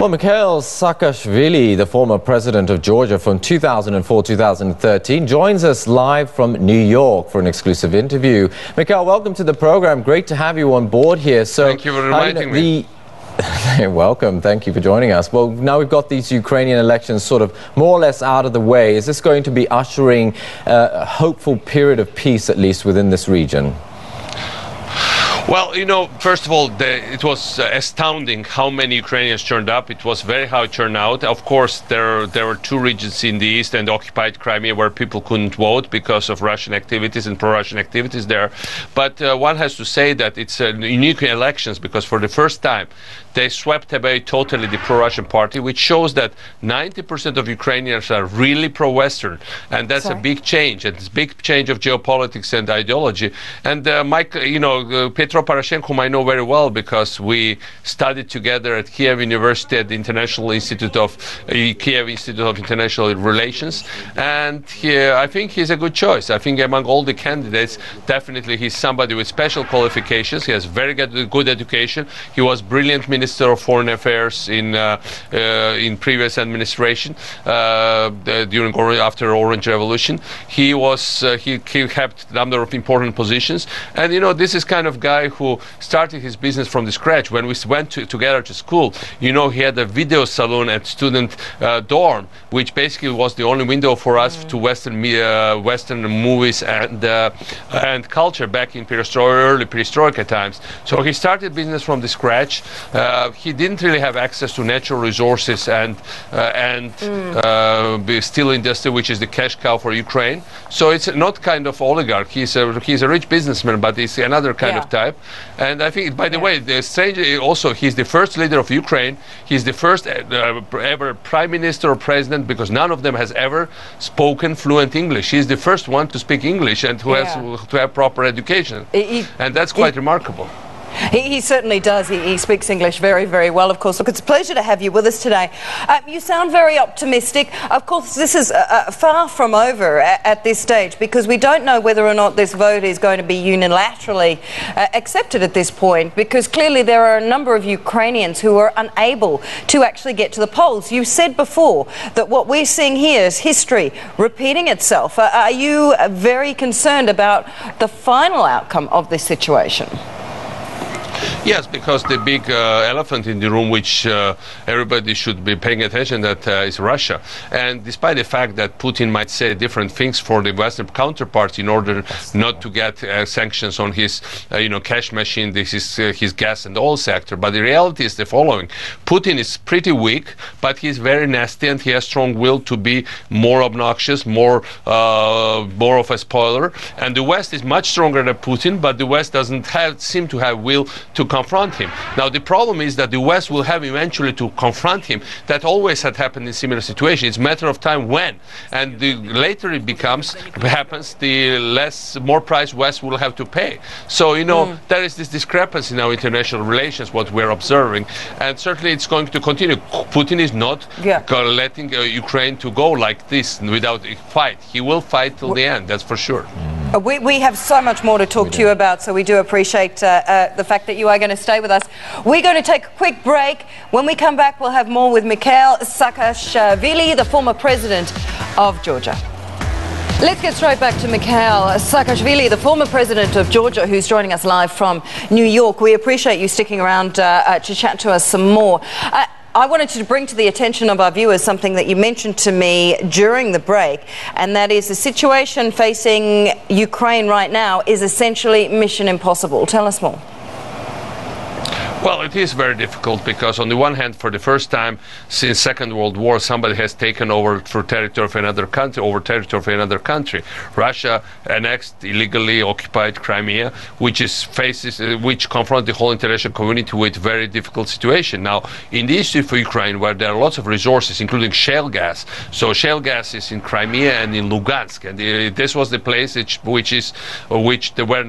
Well, Mikheil Saakashvili, the former president of Georgia from 2004-2013, joins us live from New York for an exclusive interview. Mikheil, welcome to the program. Great to have you on board here. So, thank you for inviting me. You're welcome. Thank you for joining us. Well, now we've got these Ukrainian elections sort of more or less out of the way. Is this going to be ushering a hopeful period of peace, at least within this region? Well, you know, first of all, it was astounding how many Ukrainians turned up. It was very high turnout. Of course, there were two regions in the east and occupied Crimea where people couldn't vote because of Russian activities and pro-Russian activities there. But one has to say that it's unique elections because for the first time they swept away totally the pro-Russian party, which shows that 90% of Ukrainians are really pro-Western, and that's a big change. And it's a big change of geopolitics and ideology. And Petro Poroshenko, whom I know very well because we studied together at Kiev University at the International Institute of Kiev Institute of International Relations, and I think he's a good choice. I think among all the candidates, definitely he's somebody with special qualifications. He has very good education. He was brilliant Minister of Foreign Affairs in previous administration after Orange Revolution. He kept a number of important positions, and you know, this is kind of guy who started his business from the scratch. When we went together to school, you know, he had a video salon at student dorm, which basically was the only window for us to Western movies and culture back in early perestroika times. So he started business from the scratch. He didn't really have access to natural resources and steel industry, which is the cash cow for Ukraine. So it's not kind of oligarch. He's a rich businessman, but he's another kind of type. And I think, by the way, the strange also, he's the first leader of Ukraine. He's the first ever prime minister or president, because none of them has ever spoken fluent English. He's the first one to speak English and who has to have proper education. And that's quite remarkable. He certainly does. He speaks English very, very well, of course. Look, it's a pleasure to have you with us today. You sound very optimistic. Of course, this is far from over at this stage, because we don't know whether or not this vote is going to be unilaterally accepted at this point, because clearly there are a number of Ukrainians who are unable to actually get to the polls. You said before that what we're seeing here is history repeating itself. Are you very concerned about the final outcome of this situation? Yes, because the big elephant in the room, which everybody should be paying attention, that is Russia. And despite the fact that Putin might say different things for the Western counterparts in order not to get sanctions on his, cash machine, this is his gas and oil sector. But the reality is the following: Putin is pretty weak, but he's very nasty, and he has strong will to be more obnoxious, more of a spoiler. And the West is much stronger than Putin, but the West doesn't seem to have will to confront him. Now, the problem is that the West will have eventually to confront him. That always had happened in similar situations. It's a matter of time when. And the later it happens, the more price West will have to pay. So, there is this discrepancy in our international relations, what we're observing. And certainly it's going to continue. Putin is not letting Ukraine to go like this without a fight. He will fight till the end, that's for sure. We have so much more to talk to you about, so we do appreciate the fact that you are going to stay with us. We're going to take a quick break. When we come back, we'll have more with Mikheil Saakashvili, the former president of Georgia. Let's get straight back to Mikheil Saakashvili, the former president of Georgia, who's joining us live from New York. We appreciate you sticking around to chat to us some more. I wanted to bring to the attention of our viewers something that you mentioned to me during the break, and that is the situation facing Ukraine right now is essentially mission impossible. Tell us more. Well, it is very difficult because, on the one hand, for the first time since Second World War, somebody has taken over territory of another country. Russia annexed, illegally occupied Crimea, which confronts the whole international community with very difficult situation. Now, in the east of Ukraine, where there are lots of resources, including shale gas, so shale gas is in Crimea and in Lugansk, and this was the place where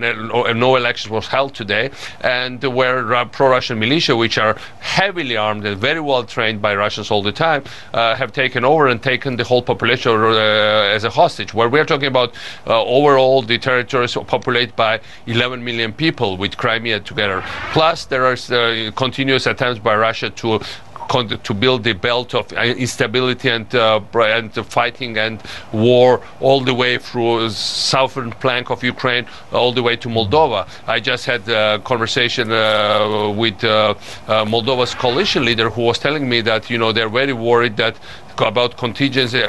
no election was held today, and where pro-Russian militia, which are heavily armed and very well trained by Russians all the time, have taken over and taken the whole population as a hostage. Where we're talking about overall the territory is populated by 11 million people with Crimea together. Plus, there are continuous attempts by Russia to to build the belt of instability and fighting and war all the way through southern flank of Ukraine, all the way to Moldova. I just had a conversation with Moldova's coalition leader, who was telling me that they're very worried that about contingency,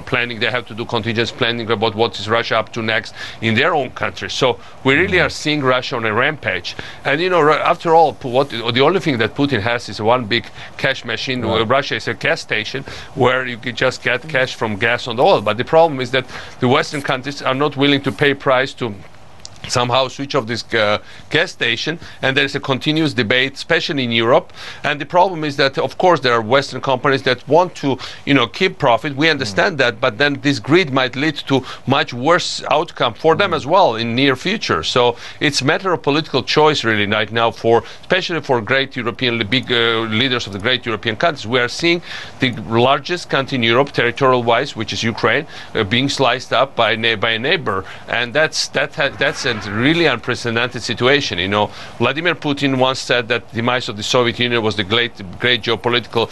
planning. They have to do contingency planning about what is Russia up to next in their own country. So we really are seeing Russia on a rampage. And after all, the only thing that Putin has is one big cash machine. Right. Russia is a gas station where you can just get cash from gas and oil. But the problem is that the Western countries are not willing to pay price to somehow switch off this gas station, and there's a continuous debate, especially in Europe. And the problem is that, of course, there are Western companies that want to, keep profit. We understand that, but then this greed might lead to much worse outcome for them as well in near future. So it's a matter of political choice, really, right now, especially for great European, big leaders of the great European countries. We are seeing the largest country in Europe, territorial-wise, which is Ukraine, being sliced up by a neighbor, and that's a really unprecedented situation. Vladimir Putin once said that the demise of the Soviet Union was the great geopolitical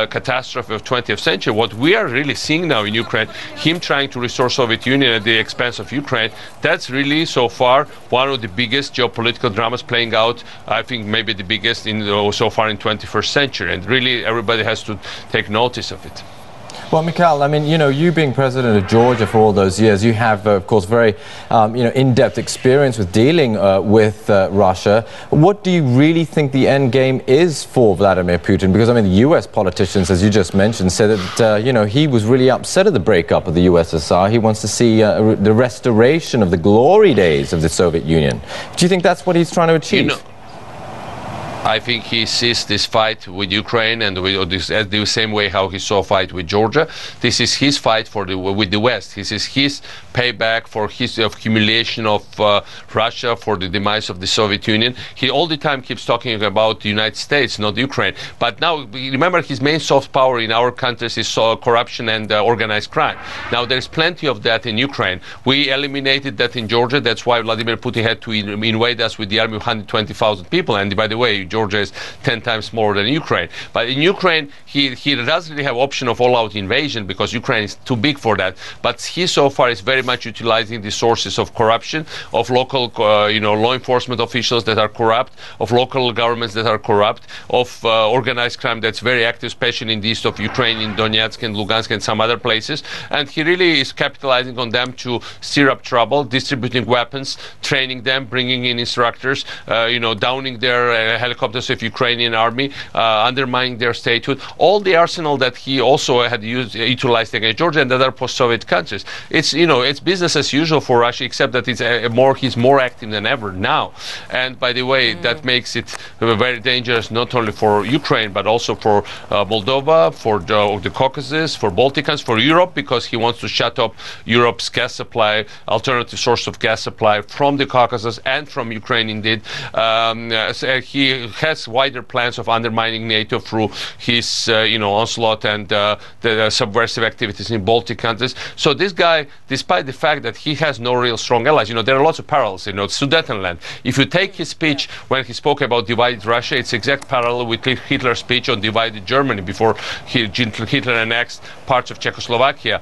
catastrophe of 20th century. What we are really seeing now in Ukraine, him trying to restore Soviet Union at the expense of Ukraine, that's really so far one of the biggest geopolitical dramas playing out. I think maybe the biggest so far in 21st century, and really everybody has to take notice of it. Well, Mikheil, I mean, you being president of Georgia for all those years, you have, of course, very, in-depth experience with dealing with Russia. What do you really think the end game is for Vladimir Putin? Because, I mean, the U.S. politicians, as you just mentioned, said that, he was really upset at the breakup of the USSR. He wants to see the restoration of the glory days of the Soviet Union. Do you think that's what he's trying to achieve? I think he sees this fight with Ukraine and the same way how he saw fight with Georgia. This is his fight with the West. This is his payback for his humiliation of Russia, for the demise of the Soviet Union. He all the time keeps talking about the United States, not Ukraine. But now, remember, his main soft power in our countries is corruption and organized crime. Now, there's plenty of that in Ukraine. We eliminated that in Georgia. That's why Vladimir Putin had to invade us with the army of 120,000 people. And by the way, Georgia is 10 times more than Ukraine. But in Ukraine, he doesn't really have option of all-out invasion because Ukraine is too big for that. But he so far is very much utilizing the sources of corruption, of local, law enforcement officials that are corrupt, of local governments that are corrupt, of organized crime that's very active, especially in the east of Ukraine, in Donetsk and Lugansk and some other places. And he really is capitalizing on them to stir up trouble, distributing weapons, training them, bringing in instructors, downing their helicopters of Ukrainian army, undermining their statehood. All the arsenal that he also had utilized against Georgia and other post-Soviet countries. It's it's business as usual for Russia, except that he's more active than ever now. And by the way, that makes it very dangerous not only for Ukraine but also for Moldova, for the Caucasus, for Balkans, for Europe, because he wants to shut up Europe's gas supply, alternative source of gas supply from the Caucasus and from Ukraine. Indeed, he has wider plans of undermining NATO through his, onslaught and the subversive activities in Baltic countries. So this guy, despite the fact that he has no real strong allies, there are lots of parallels, Sudetenland. If you take his speech when he spoke about divided Russia, it's exact parallel with Hitler's speech on divided Germany before Hitler annexed parts of Czechoslovakia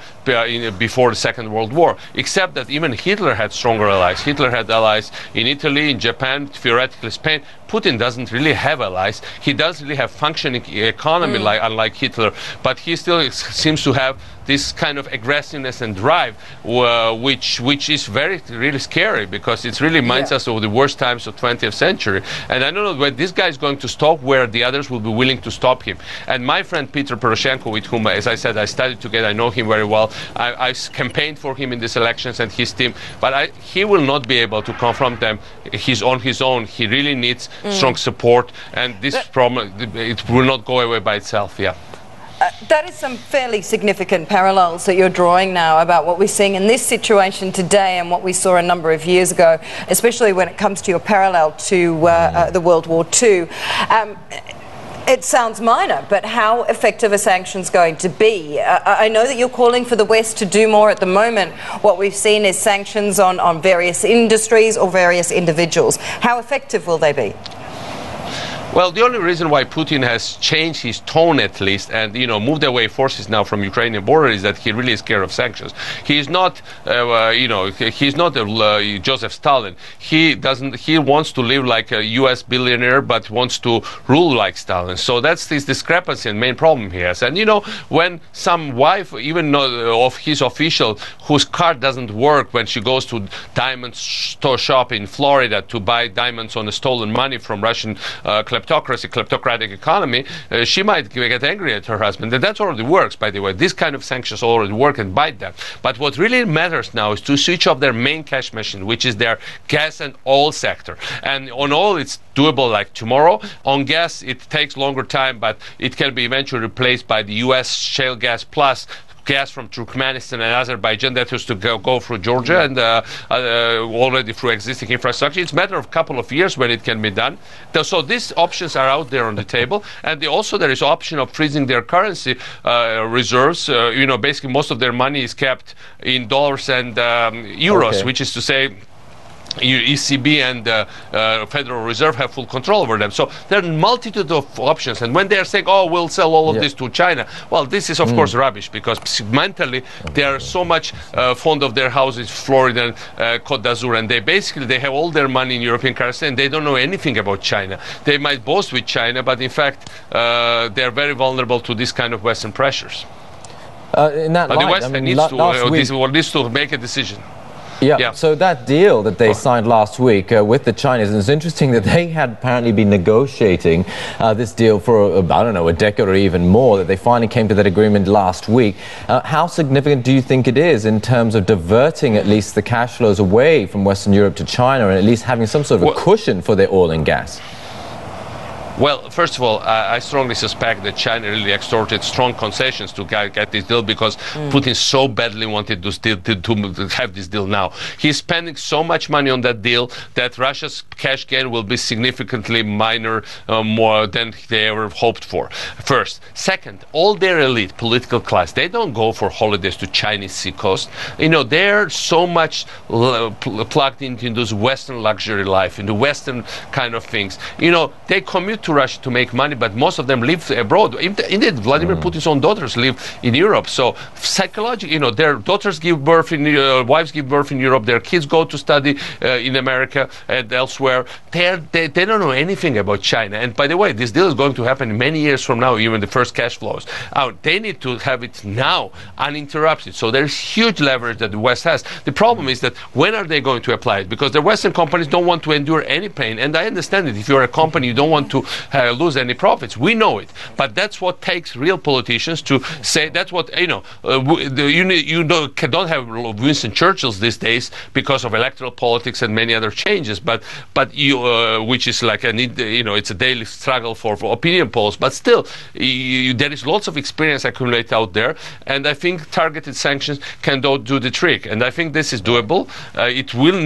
before the Second World War. Except that even Hitler had stronger allies. Hitler had allies in Italy, in Japan, theoretically Spain. Putin doesn't really have allies. He doesn't really have functioning economy unlike Hitler, but he still seems to have this kind of aggressiveness and drive, which is really scary, because it really reminds us of the worst times of 20th century. And I don't know where this guy is going to stop, where the others will be willing to stop him. And my friend Peter Poroshenko, with whom, as I said, I studied together, I know him very well. I campaigned for him in these elections and his team, but he will not be able to confront them. He's on his own. He really needs strong support, and this problem, it will not go away by itself. That is some fairly significant parallels that you're drawing now about what we're seeing in this situation today and what we saw a number of years ago, especially when it comes to your parallel to the World War II. It sounds minor, but how effective are sanctions going to be? I know that you're calling for the West to do more at the moment. What we've seen is sanctions on various industries or various individuals. How effective will they be? Well, the only reason why Putin has changed his tone, at least, and moved away forces now from Ukrainian border is that he really is scared of sanctions. He is not, he's not Joseph Stalin. He doesn't. He wants to live like a U.S. billionaire, but wants to rule like Stalin. So that's this discrepancy and main problem he has. And when some wife, even of his official, whose card doesn't work when she goes to diamond store shop in Florida to buy diamonds on the stolen money from Russian kleptocratic economy, she might get angry at her husband. And that already works, by the way. This kind of sanctions already work and bite them. But what really matters now is to switch off their main cash machine, which is their gas and oil sector. And on oil, it's doable like tomorrow. On gas, it takes longer time, but it can be eventually replaced by the U.S. shale gas plus gas from Turkmenistan and Azerbaijan that used to go through Georgia and already through existing infrastructure. It's a matter of a couple of years when it can be done. So these options are out there on the table. And also there is option of freezing their currency reserves. Basically most of their money is kept in dollars and euros, which is to say ECB and Federal Reserve have full control over them. So there are a multitude of options. And when they are saying, oh, we'll sell all of this to China, well, this is, of course, rubbish, because mentally they are so much fond of their houses, Florida and Côte d'Azur, and they have all their money in European currency, and they don't know anything about China. They might boast with China, but in fact, they are very vulnerable to this kind of Western pressures. In that light, the West needs to make a decision. Yeah, so that deal that they signed last week with the Chinese, and it's interesting that they had apparently been negotiating this deal for, I don't know, a decade or even more, that they finally came to that agreement last week. How significant do you think it is in terms of diverting at least the cash flows away from Western Europe to China and at least having some sort of a cushion for their oil and gas? Well, first of all, I strongly suspect that China really extorted strong concessions to get this deal, because Putin so badly wanted this deal to have this deal now. He's spending so much money on that deal that Russia's cash gain will be significantly more than they ever hoped for. First. Second, all their elite political class, they don't go for holidays to Chinese seacoast. They're so much plugged into this Western luxury life, into Western kind of things. They commute to Russia to make money, but most of them live abroad. Indeed, Vladimir Putin's own daughters live in Europe. So psychologically, their daughters give birth in wives give birth in Europe. Their kids go to study in America and elsewhere. They don't know anything about China. And by the way, this deal is going to happen many years from now, even the first cash flows. They need to have it now, uninterrupted. So there's huge leverage that the West has. The problem is that when are they going to apply it? Because the Western companies don't want to endure any pain. And I understand it. If you're a company, you don't want to lose any profits. We know it. But that's what takes real politicians to say. That's what, don't have Winston Churchill's these days because of electoral politics and many other changes. But which is like it's a daily struggle for opinion polls. But still, there is lots of experience accumulated out there, and I think targeted sanctions can do the trick. And I think this is doable. It will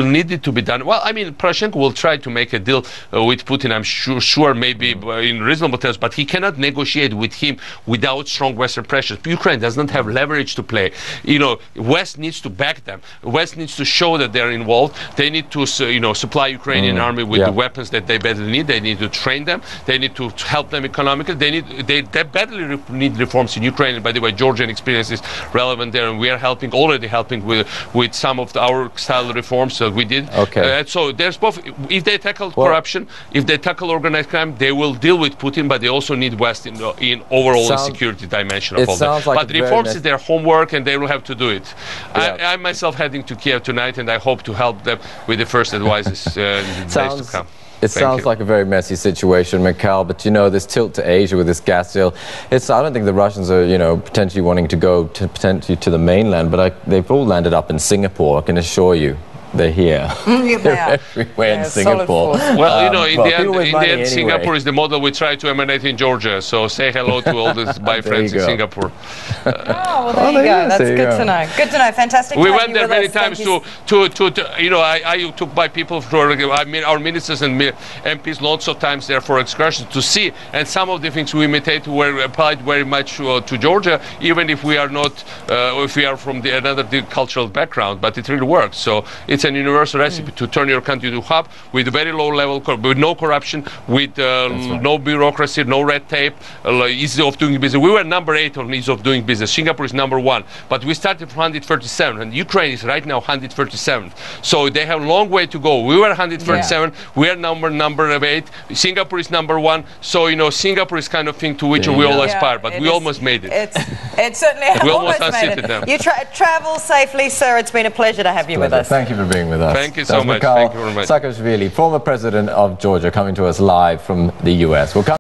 need it to be done. Well, I mean, Poroshenko will try to make a deal with Putin, I'm sure maybe in reasonable terms, but he cannot negotiate with him without strong Western pressures. Ukraine does not have leverage to play. West needs to back them. West needs to show that they're involved. They need to, supply Ukrainian army with the weapons that they badly need. They need to train them. They need to help them economically. They badly need reforms in Ukraine. And by the way, Georgian experience is relevant there, and we are already helping with some of our style reforms that we did. Okay. So there's both. If they tackle corruption, if they tackle organized crime, they will deal with Putin, but they also need West in overall security dimension of all that. Like, but reforms is their homework, and they will have to do it. I'm myself heading to Kiev tonight, and I hope to help them with the first advices in the days to come. It sounds like a very messy situation, Mikheil, but this tilt to Asia with this gas deal, I don't think the Russians are, potentially wanting to go potentially to the mainland, but they've all landed up in Singapore, I can assure you. They're here. They're everywhere in Singapore. Well, in the end, Singapore is the model we try to emanate in Georgia. So say hello to all these my friends in Singapor. There you go. That's good to know. Good to know. Fantastic. We went there many times I took by people our ministers and MPs lots of times there for excursions to see, and some of the things we imitate were applied very much to Georgia, even if we are not, if we are from another cultural background, but it really works. So it's It's an universal recipe to turn your country to a hub with very low level, with no corruption, with no bureaucracy, no red tape, ease of doing business. We were number 8 on ease of doing business. Singapore is number 1, but we started from 137, and Ukraine is right now 137. So they have a long way to go. We were 137. We are number 8. Singapore is number 1. So Singapore is kind of thing to which we all aspire, but we almost made it. It certainly we almost made it. You travel safely, sir. It's been a pleasure to have you with us. Thank you for being with us. Thank you so much. Mikheil Thank you very much. Saakashvili, former president of Georgia, coming to us live from the US. We'll come